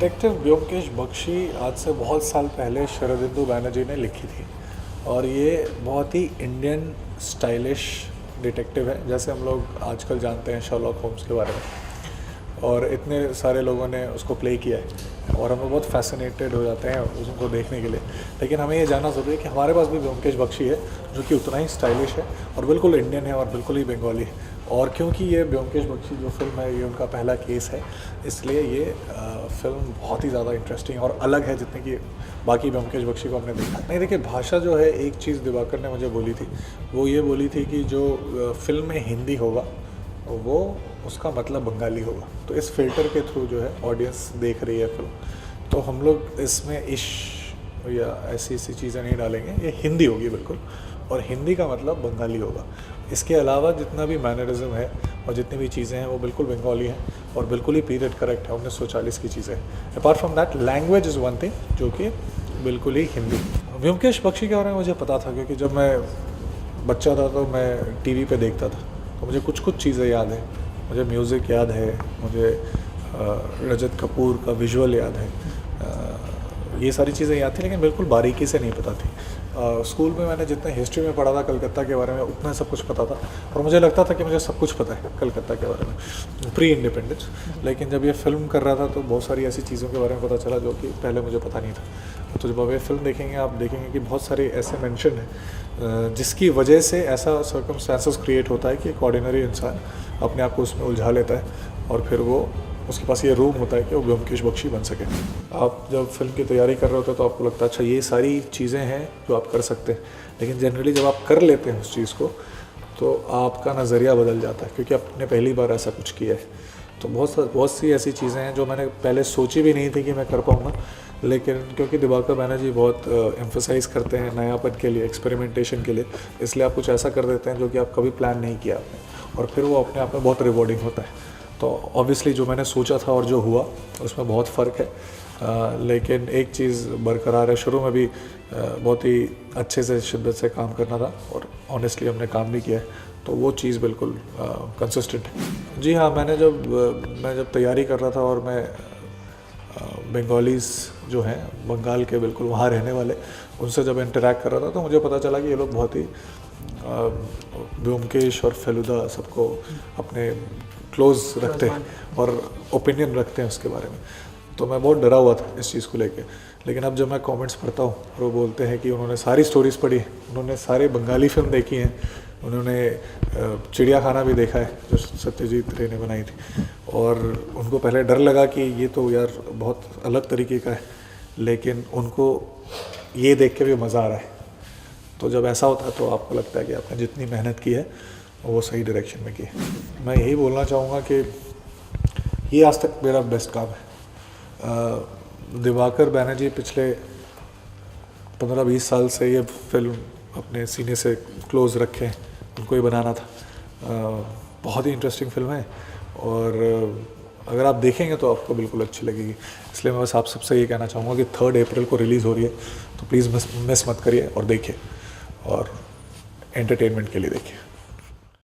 Detective Byomkesh Bakshi आज से बहुत साल पहले शरदिंदु बैनर्जी ने लिखी थी और ये बहुत ही इंडियन स्टाइलिश डिटेक्टिव है, जैसे हम लोग आजकल जानते हैं शर्लॉक होम्स के बारे में। और इतने सारे लोगों ने उसको प्ले किया है और हम लोग बहुत फैसिनेटेड हो जाते हैं उसको देखने के लिए। लेकिन हमें ये जानना ज़रूरी है कि हमारे पास भी ब्योमकेश बख्शी है जो कि उतना ही स्टाइलिश है और बिल्कुल इंडियन है और बिल्कुल ही बंगाली है। और क्योंकि ये ब्योमकेश बख्शी जो फिल्म है ये उनका पहला केस है, इसलिए ये फिल्म बहुत ही ज़्यादा इंटरेस्टिंग और अलग है जितने कि बाकी ब्योमकेश बख्शी को हमने देखा नहीं। देखिए, भाषा जो है, एक चीज़ दिवाकर ने मुझे बोली थी, वो ये बोली थी कि जो फिल्म में हिंदी होगा वो उसका मतलब बंगाली होगा। तो इस फिल्टर के थ्रू जो है ऑडियंस देख रही है फिल्म, तो हम लोग इसमें इश्क या ऐसी चीज़ें नहीं डालेंगे, ये हिंदी होगी बिल्कुल और हिंदी का मतलब बंगाली होगा। इसके अलावा जितना भी मैनरिज्म है और जितनी भी चीज़ें हैं वो बिल्कुल बंगाली हैं और बिल्कुल ही पीरियड करेक्ट है, 1940 की चीज़ें। Apart from that language is one thing जो कि बिल्कुल ही हिंदी। ब्योमकेश बख्शी के बारे में मुझे पता था क्योंकि जब मैं बच्चा था तो मैं टीवी पे देखता था, तो मुझे कुछ चीज़ें याद है। मुझे म्यूज़िक याद है, मुझे रजत कपूर का विजुअल याद है, ये सारी चीज़ें याद थी, लेकिन बिल्कुल बारीकी से नहीं पता थी। स्कूल में मैंने जितना हिस्ट्री में पढ़ा था कलकत्ता के बारे में उतना सब कुछ पता था और मुझे लगता था कि मुझे सब कुछ पता है कलकत्ता के बारे में प्री इंडिपेंडेंस। लेकिन जब ये फिल्म कर रहा था तो बहुत सारी ऐसी चीज़ों के बारे में पता चला जो कि पहले मुझे पता नहीं था। तो जब आप ये फिल्म देखेंगे आप देखेंगे कि बहुत सारे ऐसे मेंशन हैं जिसकी वजह से ऐसा सर्कमस्टेंसेस क्रिएट होता है कि एक ऑर्डिनरी इंसान अपने आप को उसमें उलझा लेता है और फिर वो उसके पास ये रूम होता है कि वो ब्योमकेश बख्शी बन सके। आप जब फिल्म की तैयारी कर रहे होते हैं तो आपको लगता है अच्छा ये सारी चीज़ें हैं जो आप कर सकते हैं, लेकिन जनरली जब आप कर लेते हैं उस चीज़ को तो आपका नज़रिया बदल जाता है क्योंकि आपने पहली बार ऐसा कुछ किया है। तो बहुत सी ऐसी चीज़ें हैं जो मैंने पहले सोची भी नहीं थी कि मैं कर पाऊँगा, लेकिन क्योंकि दिवाकर बैनर्जी बहुत एम्फोसाइज़ करते हैं नयापन के लिए, एक्सपेरिमेंटेशन के लिए, इसलिए आप कुछ ऐसा कर देते हैं जो कि आप कभी प्लान नहीं किया आपने और फिर वो अपने आप में बहुत रिवॉर्डिंग होता है। तो ऑब्वियसली जो मैंने सोचा था और जो हुआ उसमें बहुत फ़र्क है, लेकिन एक चीज़ बरकरार है। शुरू में भी बहुत ही अच्छे से शिद्दत से काम करना था और ऑनेस्टली हमने काम भी किया है, तो वो चीज़ बिल्कुल कंसिस्टेंट है। जी हाँ, मैं जब तैयारी कर रहा था और मैं बंगालीज़ जो हैं बंगाल के बिल्कुल वहाँ रहने वाले, उनसे जब इंटरेक्ट कर रहा था तो मुझे पता चला कि ये लोग बहुत ही ब्योमकेश और फेलुदा सबको अपने क्लोज़ रखते हैं और ओपिनियन रखते हैं उसके बारे में। तो मैं बहुत डरा हुआ था इस चीज़ को लेके, लेकिन अब जब मैं कमेंट्स पढ़ता हूँ और वो बोलते हैं कि उन्होंने सारी स्टोरीज़ पढ़ी, उन्होंने सारे बंगाली फिल्म देखी हैं, उन्होंने चिड़ियाखाना भी देखा है जो सत्यजीत रे ने बनाई थी, और उनको पहले डर लगा कि ये तो यार बहुत अलग तरीके का है, लेकिन उनको ये देख के भी मज़ा आ रहा है। तो जब ऐसा होता है तो आपको लगता है कि आपने जितनी मेहनत की है वो सही डायरेक्शन में की है। मैं यही बोलना चाहूँगा कि ये आज तक मेरा बेस्ट काम है। दिवाकर बैनर्जी पिछले 15-20 साल से ये फिल्म अपने सीने से क्लोज़ रखे, उनको ही बनाना था। बहुत ही इंटरेस्टिंग फिल्म है और अगर आप देखेंगे तो आपको बिल्कुल अच्छी लगेगी। इसलिए मैं बस आप सबसे ये कहना चाहूँगा कि 3 अप्रैल को रिलीज़ हो रही है, तो प्लीज़ मिस मत करिए और देखिए और एंटरटेनमेंट के लिए देखिए।